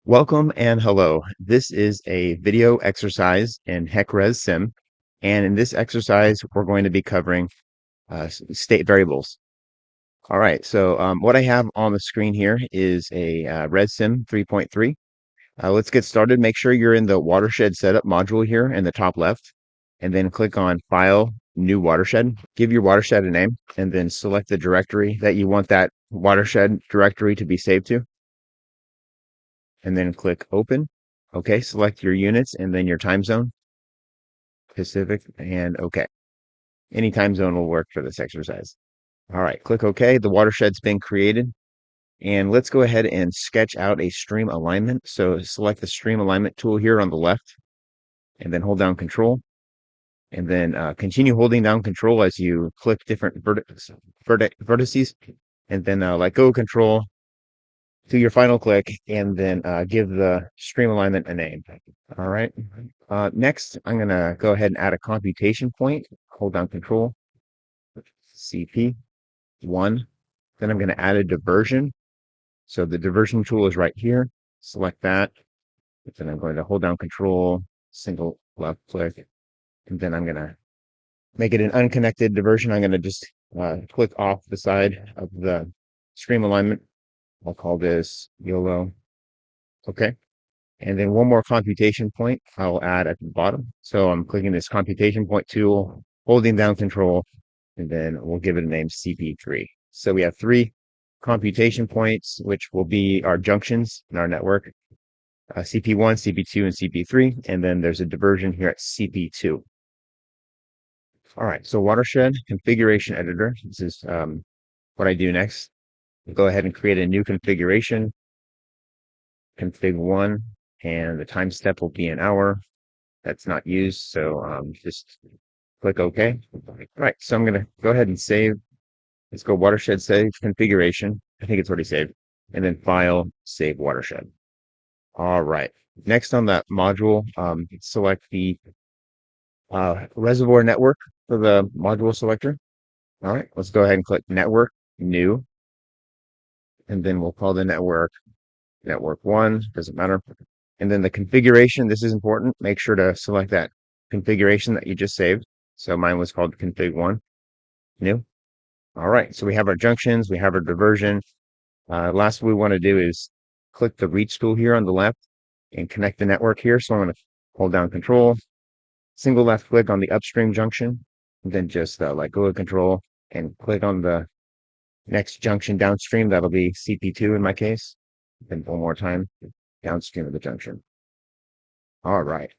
Welcome and hello. This is a video exercise in HEC ResSim. And in this exercise, we're going to be covering state variables. All right, so what I have on the screen here is a ResSim 3.3. Let's get started. Make sure you're in the watershed setup module here in the top left, and then click on File, New Watershed. Give your watershed a name, and then select the directory that you want that watershed directory to be saved to, and then click Open. Okay, select your units and then your time zone, Pacific, and okay. Any time zone will work for this exercise. All right, click OK. The watershed's been created. And let's go ahead and sketch out a stream alignment. So select the stream alignment tool here on the left, and then hold down Control. And then continue holding down Control as you click different vertices. And then let go of Control to your final click, and then give the stream alignment a name. All right. Next, I'm going to go ahead and add a computation point. Hold down Control, CP1. Then I'm going to add a diversion. So the diversion tool is right here. Select that. Then I'm going to hold down Control, single left click, and then I'm going to make it an unconnected diversion. I'm going to just click off the side of the stream alignment. I'll call this YOLO. Okay. And then one more computation point I'll add at the bottom. So I'm clicking this computation point tool, holding down Control, and then we'll give it a name CP3. So we have 3 computation points, which will be our junctions in our network, CP1, CP2, and CP3. And then there's a diversion here at CP2. All right, so watershed configuration editor. This is what I do next. Go ahead and create a new configuration, config1, and the time step will be an hour. That's not used, so just click OK. All right, so I'm going to go ahead and save. Let's go watershed save configuration. I think it's already saved. And then file, save watershed. All right. Next on that module, select the reservoir network for the module selector. All right, let's go ahead and click network, new. And then we'll call the network network1, doesn't matter. And then the configuration, this is important. Make sure to select that configuration that you just saved. So mine was called config1, new. All right, so we have our junctions, we have our diversion. Last we want to do is click the reach tool here on the left and connect the network here. So I'm going to hold down Control, single left click on the upstream junction, and then just let go of Control and click on the next junction downstream. That'll be CP2 in my case. Then one more time, downstream of the junction. All right.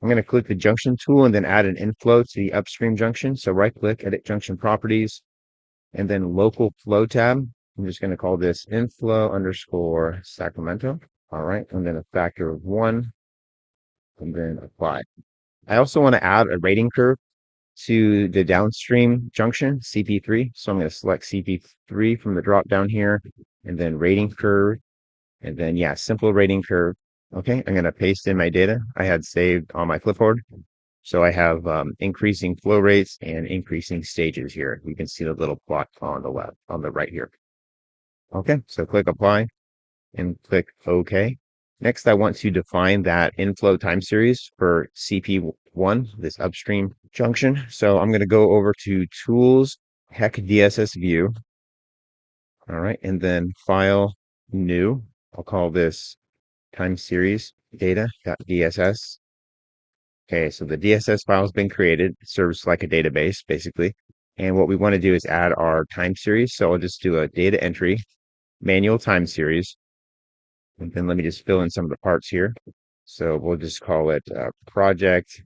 I'm going to click the junction tool and then add an inflow to the upstream junction. So right click, edit junction properties, and then local flow tab. I'm just going to call this inflow underscore Sacramento. All right. And then a factor of 1, and then apply. I also want to add a rating curve to the downstream junction, CP3. So I'm going to select CP3 from the drop down here, and then rating curve, and then, yeah, simple rating curve. Okay, I'm going to paste in my data I had saved on my clipboard. So I have increasing flow rates and increasing stages here. You can see the little plot on the left, on the right here. Okay, so click apply and click OK. Next, I want to define that inflow time series for CP1, this upstream junction. So I'm going to go over to Tools, HEC DSS View. All right, and then File, New. I'll call this time series data.dss. Okay, so the DSS file has been created. It serves like a database, basically. And what we want to do is add our time series. So I'll just do a data entry, manual time series. And then let me just fill in some of the parts here. So we'll just call it project,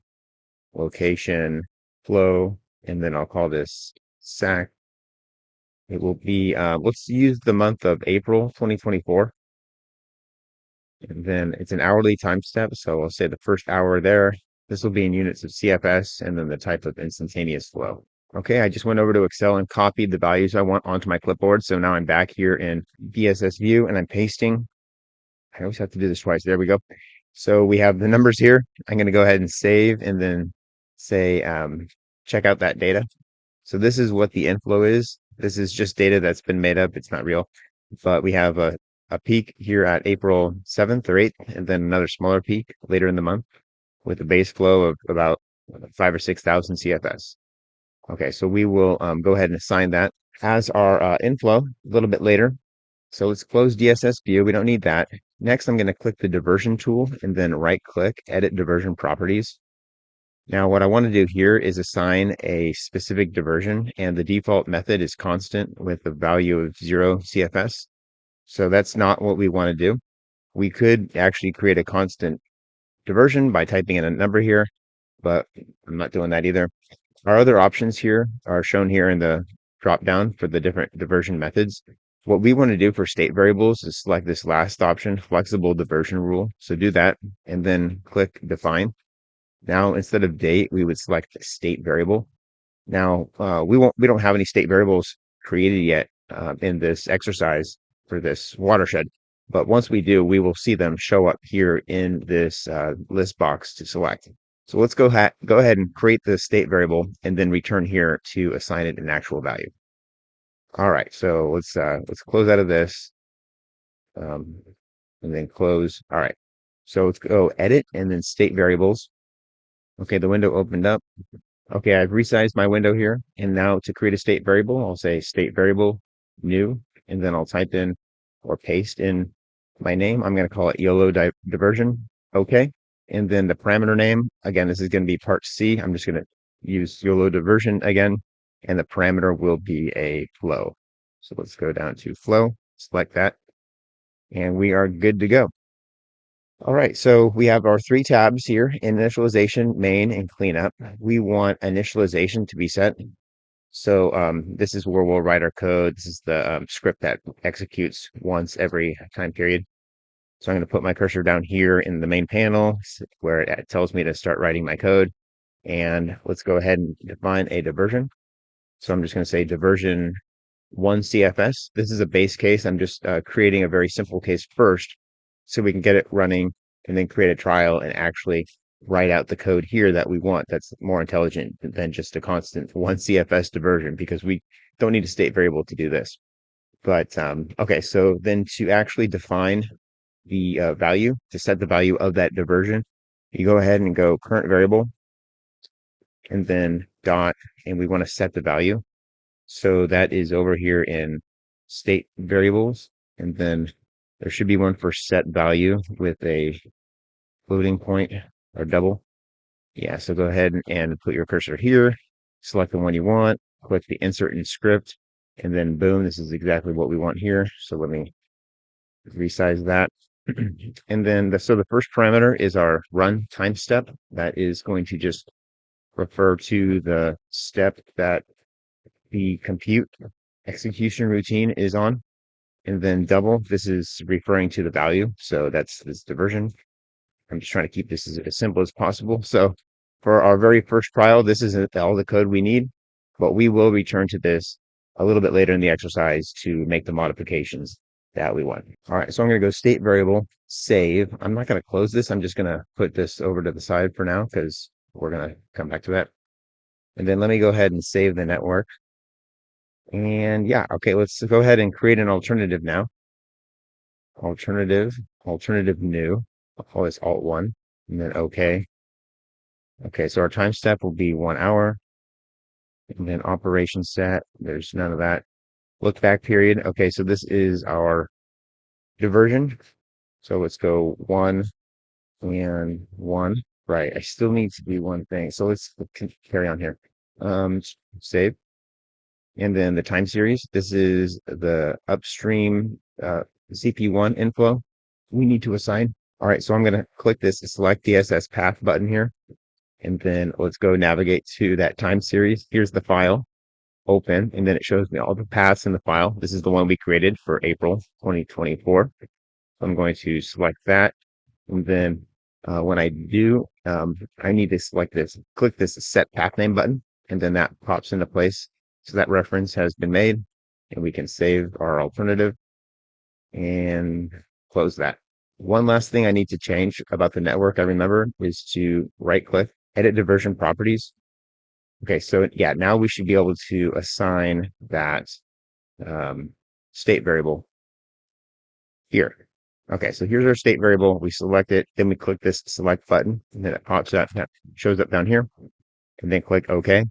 location, flow, and then I'll call this SAC. It will be, let's use the month of April 2024. And then it's an hourly time step. So I'll say the first hour there. This will be in units of CFS, and then the type of instantaneous flow. Okay, I just went over to Excel and copied the values I want onto my clipboard. So now I'm back here in DSS View, and I'm pasting. I always have to do this twice. There we go. So we have the numbers here. I'm going to go ahead and save and then say, check out that data. So this is what the inflow is. This is just data that's been made up. It's not real. But we have a a peak here at April 7th or 8th, and then another smaller peak later in the month with a base flow of about 5 or 6,000 CFS. Okay, so we will go ahead and assign that as our inflow a little bit later. So let's close DSS view. We don't need that. Next, I'm going to click the diversion tool and then right click, edit diversion properties. Now, what I want to do here is assign a specific diversion, and the default method is constant with a value of 0 CFS. So that's not what we want to do. We could actually create a constant diversion by typing in a number here, but I'm not doing that either. Our other options here are shown here in the drop down for the different diversion methods. What we want to do for state variables is select this last option, flexible diversion rule. So do that and then click define. Now, instead of date, we would select state variable. Now, we don't have any state variables created yet in this exercise for this watershed. But once we do, we will see them show up here in this list box to select. So let's go ahead and create the state variable and then return here to assign it an actual value. All right, so let's close out of this and then close. All right, so let's go edit and then state variables. Okay, the window opened up. Okay, I've resized my window here. And now to create a state variable, I'll say state variable new, and then I'll type in or paste in my name. I'm going to call it YOLO diversion. Okay. And then the parameter name, again, this is going to be part C. I'm just going to use YOLO diversion again, and the parameter will be a flow. So let's go down to flow, select that, and we are good to go. All right, so we have our three tabs here, initialization, main, and cleanup. We want initialization to be set. So this is where we'll write our code. This is the script that executes once every time period. So I'm going to put my cursor down here in the main panel where it tells me to start writing my code. And let's go ahead and define a diversion. So I'm just going to say diversion 1 CFS. This is a base case. I'm just creating a very simple case first so we can get it running and then create a trial and actually write out the code here that we want that's more intelligent than just a constant 1 CFS diversion, because we don't need a state variable to do this. But okay, so then to actually define the value, to set the value of that diversion, you go ahead and go current variable and then dot, and we want to set the value. So that is over here in state variables, and then there should be one for set value with a floating point or double. Yeah, so go ahead and put your cursor here, select the one you want, click the insert in script, and then boom, this is exactly what we want here. So let me resize that. And then so the first parameter is our run time step. That is going to just refer to the step that the compute execution routine is on. And then double, this is referring to the value. So that's this diversion. I'm just trying to keep this as simple as possible. So for our very first trial, this isn't all the code we need, but we will return to this a little bit later in the exercise to make the modifications that we want. All right, so I'm going to go state variable, save. I'm not going to close this. I'm just going to put this over to the side for now because we're going to come back to that. And then let me go ahead and save the network. And yeah, okay, let's go ahead and create an alternative now. Alternative new. I'll call this alt1 and then okay. Okay, so our time step will be 1 hour. And then operation set, there's none of that. Look back period. Okay, so this is our diversion. So let's go 1 and 1. Right, I still need to do one thing. So let's carry on here. Save. And then the time series. This is the upstream CP1 inflow we need to assign. All right, so I'm going to click this select DSS path button here. And then let's go navigate to that time series. Here's the file, open, and then it shows me all the paths in the file. This is the one we created for April 2024. I'm going to select that. And then when I do, I need to select this, click this set path name button, and then that pops into place. So that reference has been made, and we can save our alternative and close that. One last thing I need to change about the network, I remember, is to right click, edit diversion properties. Okay, so yeah, now we should be able to assign that state variable. here. Okay, so here's our state variable. We select it, then we click this select button, and then it pops up, that shows up down here, and then click OK.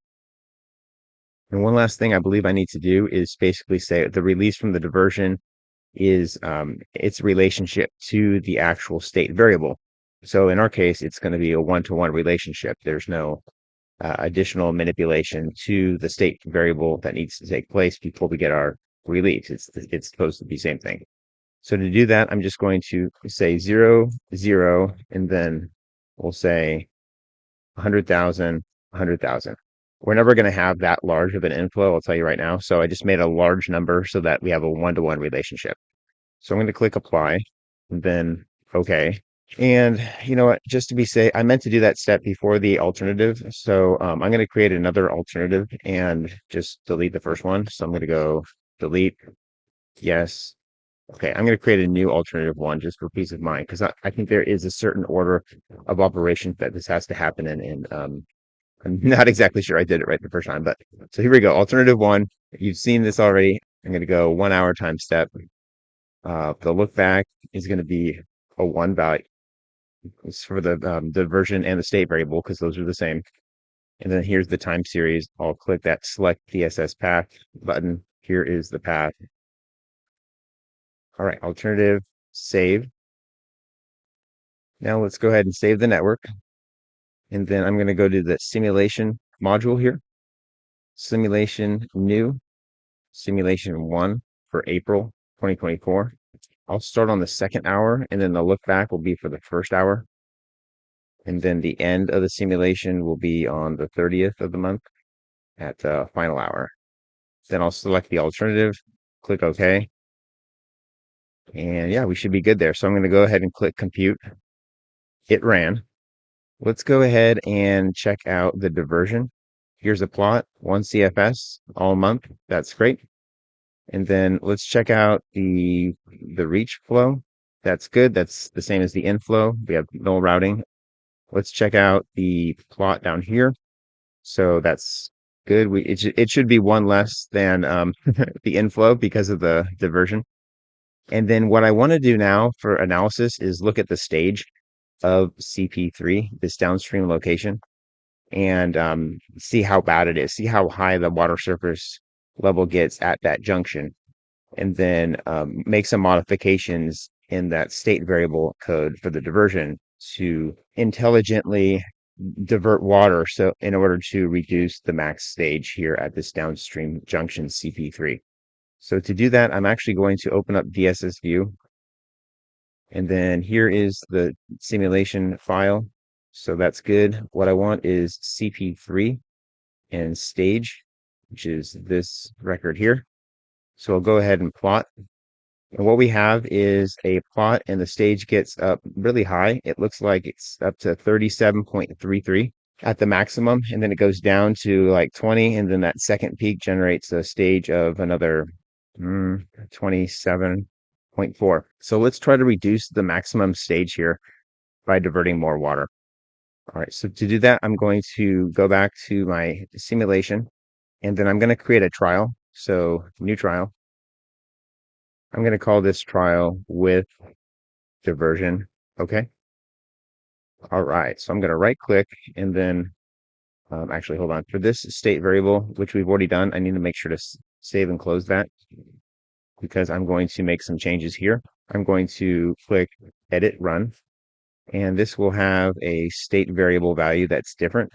And one last thing I believe I need to do is basically say the release from the diversion is its relationship to the actual state variable. So in our case, it's going to be a one-to-one relationship. There's no additional manipulation to the state variable that needs to take place before we get our release. It's supposed to be the same thing. So to do that, I'm just going to say 0, 0, and then we'll say 100,000, 100,000. We're never going to have that large of an inflow, I'll tell you right now. So I just made a large number so that we have a one-to-one relationship. So I'm going to click apply, and then OK. And you know what, just to be safe, I meant to do that step before the alternative. So I'm going to create another alternative and just delete the first one. So I'm going to go delete, yes. Okay, I'm going to create a new alternative one just for peace of mind, because I think there is a certain order of operations that this has to happen in. And I'm not exactly sure I did it right the first time, but so here we go. Alternative one. You've seen this already. I'm going to go 1 hour time step. The look back is going to be a one value. It's for the diversion and the state variable because those are the same. And then here's the time series. I'll click that select DSS path button. Here is the path. All right, alternative, save. Now let's go ahead and save the network. And then I'm going to go to the simulation module here. Simulation new, simulation 1 for April 2024. I'll start on the second hour, and then the look back will be for the first hour. And then the end of the simulation will be on the 30th of the month at final hour. Then I'll select the alternative, click OK. And yeah, we should be good there. So I'm going to go ahead and click compute. It ran. Let's go ahead and check out the diversion. Here's a plot, 1 CFS all month. That's great. And then let's check out the reach flow. That's good. That's the same as the inflow. We have null routing. Let's check out the plot down here. So that's good. It should be one less than the inflow because of the diversion. And then what I want to do now for analysis is look at the stage of CP3, this downstream location, and see how bad it is, see how high the water surface level gets at that junction, and then make some modifications in that state variable code for the diversion to intelligently divert water so in order to reduce the max stage here at this downstream junction CP3. So to do that, I'm actually going to open up DSS view. And then here is the simulation file. So that's good. What I want is CP3 and stage, which is this record here. So I'll go ahead and plot. And what we have is a plot, and the stage gets up really high. It looks like it's up to 37.33 at the maximum, and then it goes down to like 20, and then that second peak generates a stage of another 27.4. So let's try to reduce the maximum stage here by diverting more water. All right, so to do that, I'm going to go back to my simulation, and then I'm going to create a trial. So new trial. I'm going to call this trial with diversion. Okay. All right. So I'm going to right click, and then actually, hold on. For this state variable, which we've already done, I need to make sure to save and close that because I'm going to make some changes here. I'm going to click edit run, and this will have a state variable value that's different.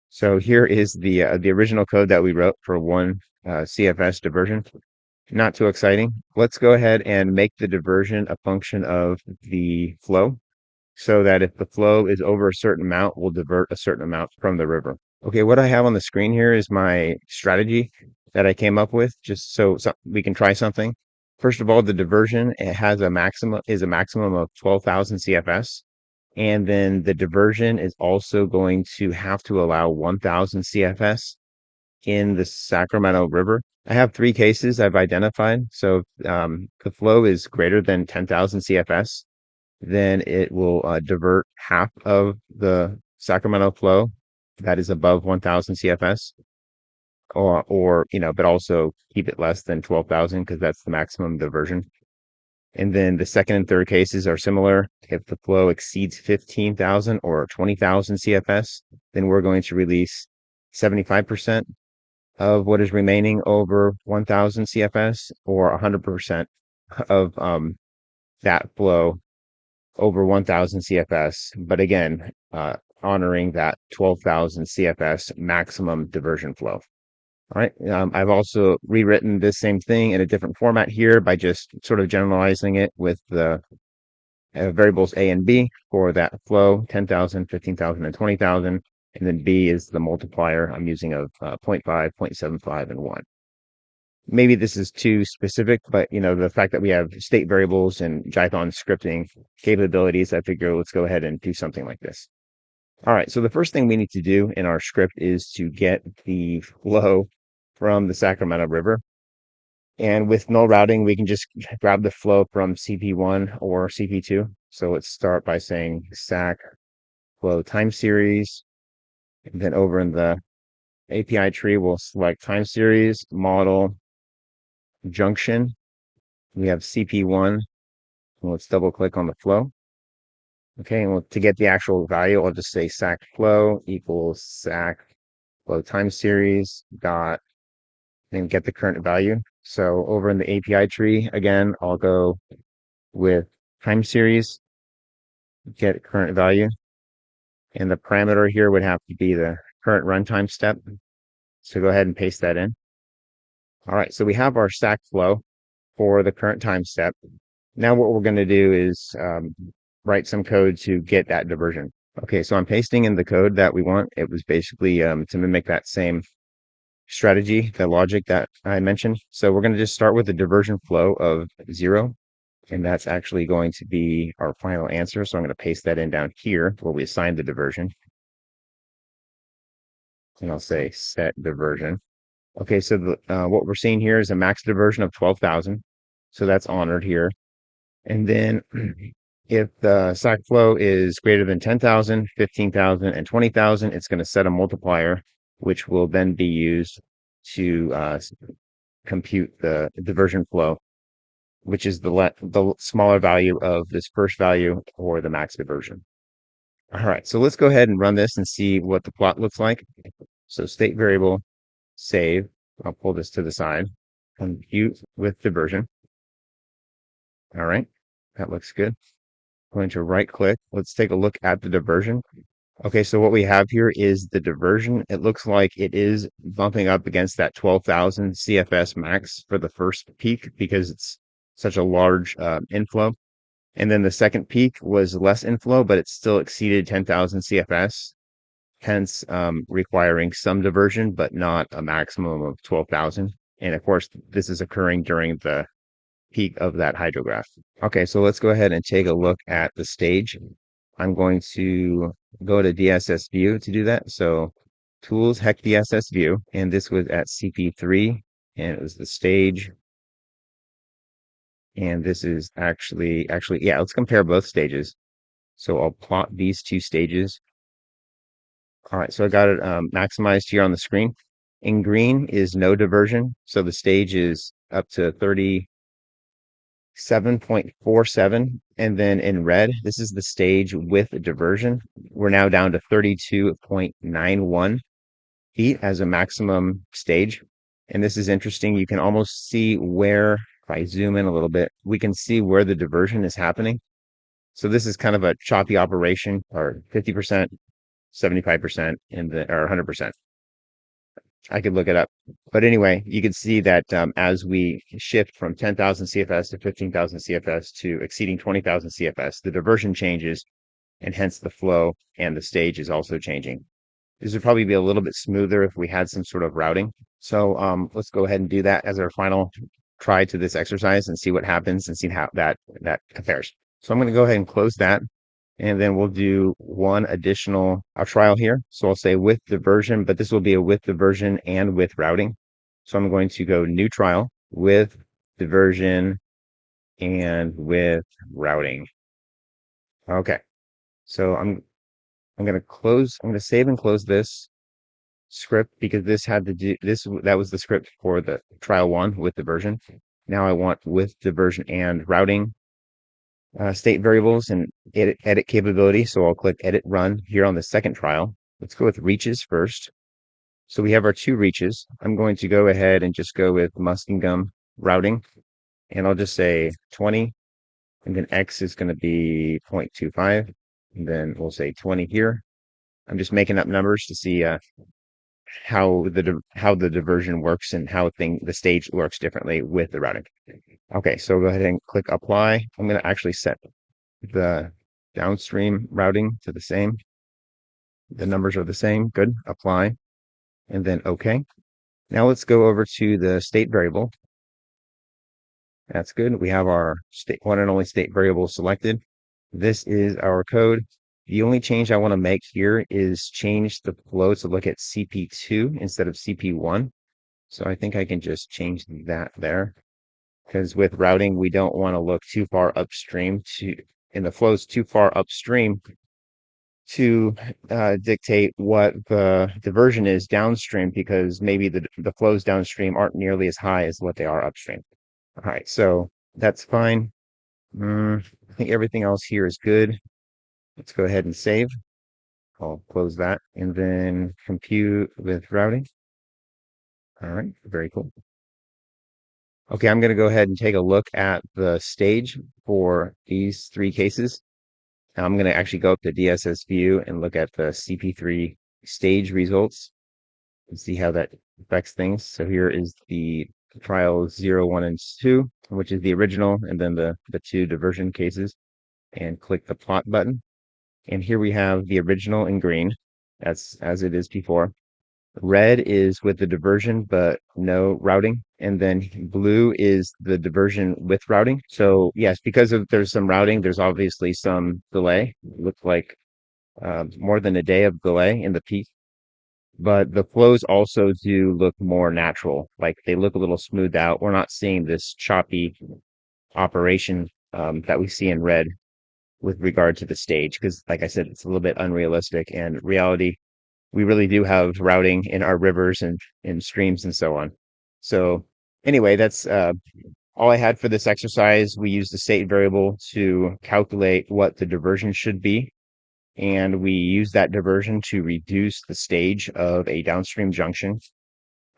So here is the original code that we wrote for 1 CFS diversion. Not too exciting. Let's go ahead and make the diversion a function of the flow so that if the flow is over a certain amount, we'll divert a certain amount from the river. Okay, what I have on the screen here is my strategy that I came up with just so we can try something. First of all, the diversion, it has a maximum of 12,000 CFS. And then the diversion is also going to have to allow 1,000 CFS in the Sacramento River. I have 3 cases I've identified. So the flow is greater than 10,000 CFS, then it will divert half of the Sacramento flow that is above 1,000 CFS. or but also keep it less than 12,000 because that's the maximum diversion. And then the second and third cases are similar. If the flow exceeds 15,000 or 20,000 CFS, then we're going to release 75% of what is remaining over 1,000 CFS, or 100% of that flow over 1,000 CFS. But again, honoring that 12,000 CFS maximum diversion flow. All right. I've also rewritten this same thing in a different format here by just sort of generalizing it with the variables A and B for that flow: 10,000, 15,000, and 20,000. And then B is the multiplier I'm using of 0.5, 0.75, and 1. Maybe this is too specific, but the fact that we have state variables and Python scripting capabilities, I figure let's go ahead and do something like this. All right, so the first thing we need to do in our script is to get the flow from the Sacramento River. And with null routing, we can just grab the flow from CP1 or CP2. So let's start by saying sac flow time series. And then over in the API tree, we'll select time series, model, junction. We have CP1. Let's double click on the flow. Okay, and to get the actual value, I'll just say sac flow equals sac flow time series dot, and get the current value. So over in the API tree, again, I'll go with time series, get current value. And the parameter here would have to be the current runtime step. So go ahead and paste that in. All right, so we have our sac flow for the current time step. Now what we're going to do is write some code to get that diversion. Okay, so I'm pasting in the code that we want. It was basically to mimic that same strategy, the logic that I mentioned. So we're going to just start with the diversion flow of 0. And that's actually going to be our final answer. So I'm going to paste that in down here where we assign the diversion. And I'll say set diversion. Okay, so what we're seeing here is a max diversion of 12,000. So that's honored here. And then if the sac flow is greater than 10,000, 15,000, and 20,000, it's going to set a multiplier, which will then be used to compute the diversion flow, which is the smaller value of this first value or the max diversion. All right, so let's go ahead and run this and see what the plot looks like. So state variable, save. I'll pull this to the side. Compute with diversion. All right, that looks good. I'm going to right click. Let's take a look at the diversion. Okay, so what we have here is the diversion. It looks like it is bumping up against that 12,000 CFS max for the first peak because it's such a large inflow. And then the second peak was less inflow, but it still exceeded 10,000 CFS, hence requiring some diversion, but not a maximum of 12,000. And of course, this is occurring during the peak of that hydrograph. Okay, so let's go ahead and take a look at the stage. I'm going to go to DSS view to do that. So tools, HEC DSS view, and this was at CP3, and it was the stage. And this is actually, yeah, let's compare both stages. So I'll plot these two stages. All right, so I got it maximized here on the screen. In green is no diversion. So the stage is up to 37.47. And then in red, this is the stage with a diversion. We're now down to 32.91 feet as a maximum stage. And this is interesting. You can almost see where, if I zoom in a little bit, we can see where the diversion is happening. So this is kind of a choppy operation, or 50%, 75%, or 100%. I could look it up. But anyway, you can see that as we shift from 10,000 CFS to 15,000 CFS to exceeding 20,000 CFS, the diversion changes, and hence the flow and the stage is also changing. This would probably be a little bit smoother if we had some sort of routing. So let's go ahead and do that as our final try to this exercise and see what happens and see how that compares. So I'm going to go ahead and close that. And then we'll do one additional trial here. So I'll say with diversion, but this will be a with diversion and with routing. So I'm going to go new trial with diversion and with routing. Okay. So I'm going to save and close this. script because this had to do this. That was the script for the trial one with diversion. Now I want with diversion and routing state variables and edit capability. So I'll click edit run here on the second trial. Let's go with reaches first. So we have our two reaches. I'm going to go ahead and just go with Muskingum routing, and I'll just say 20, and then X is going to be 0.25, and then we'll say 20 here. I'm just making up numbers to see how the diversion works and how the stage works differently with the routing. Okay, so go ahead and click apply. I'm going to actually set the downstream routing to the same. The numbers are the same. Good. Apply, and then OK. Now let's go over to the state variable. That's good. We have our one and only state variable selected. This is our code. The only change I want to make here is change the flow to look at CP2 instead of CP1. So I think I can just change that there, because with routing, we don't want to look too far upstream and the flows too far upstream to dictate what the diversion is downstream, because maybe the flows downstream aren't nearly as high as what they are upstream. All right, so that's fine. I think everything else here is good. Let's go ahead and save. I'll close that and then compute with routing. All right, very cool. Okay, I'm going to go ahead and take a look at the stage for these three cases. Now I'm going to actually go up to DSS view and look at the CP3 stage results and see how that affects things. So here is the trial 0, 1, and 2, which is the original, and then the two diversion cases, and click the plot button. And here we have the original in green, as it is before. Red is with the diversion, but no routing. And then blue is the diversion with routing. So yes, because there's some routing, there's obviously some delay. It looks like more than a day of delay in the peak. But the flows also do look more natural. Like they look a little smoothed out. We're not seeing this choppy operation that we see in red with regard to the stage. Because like I said, it's a little bit unrealistic. And reality, we really do have routing in our rivers and in streams and so on. So anyway, that's all I had for this exercise. We used the state variable to calculate what the diversion should be, and we use that diversion to reduce the stage of a downstream junction.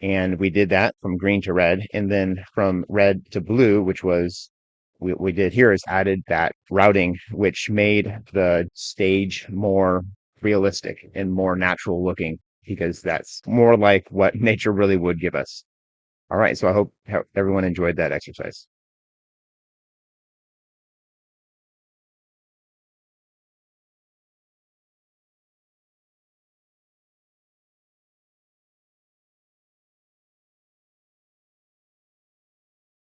And we did that from green to red, and then from red to blue, which was what we did here is added that routing, which made the stage more realistic and more natural looking, because that's more like what nature really would give us. All right, so I hope everyone enjoyed that exercise.